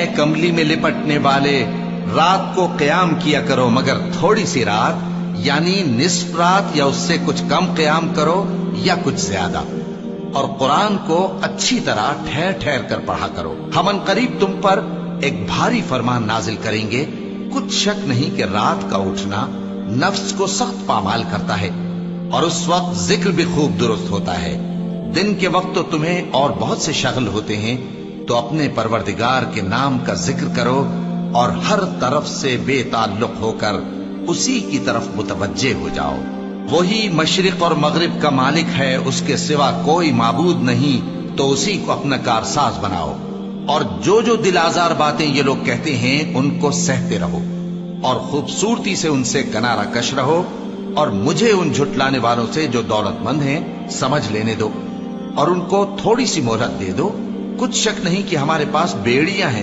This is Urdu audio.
اے کملی میں لپٹنے والے، رات کو قیام کیا کرو مگر تھوڑی سی رات، یعنی نصف رات یا اس سے کچھ کم قیام کرو یا کچھ زیادہ، اور قرآن کو اچھی طرح ٹھہر ٹھہر کر پڑھا کرو۔ ہم ان قریب تم پر ایک بھاری فرمان نازل کریں گے، کچھ شک نہیں کہ رات کا اٹھنا نفس کو سخت پامال کرتا ہے، اور اس وقت ذکر بھی خوب درست ہوتا ہے۔ دن کے وقت تو تمہیں اور بہت سے شغل ہوتے ہیں، تو اپنے پروردگار کے نام کا ذکر کرو اور ہر طرف سے بے تعلق ہو کر اسی کی طرف متوجہ ہو جاؤ۔ وہی مشرق اور مغرب کا مالک ہے، اس کے سوا کوئی معبود نہیں، تو اسی کو اپنا کارساز بناؤ۔ اور جو جو دل آزار باتیں یہ لوگ کہتے ہیں ان کو سہتے رہو، اور خوبصورتی سے ان سے کنارہ کش رہو، اور مجھے ان جھٹلانے والوں سے جو دولت مند ہیں سمجھ لینے دو، اور ان کو تھوڑی سی مہلت دے دو۔ کچھ شک نہیں کہ ہمارے پاس بیڑیاں ہیں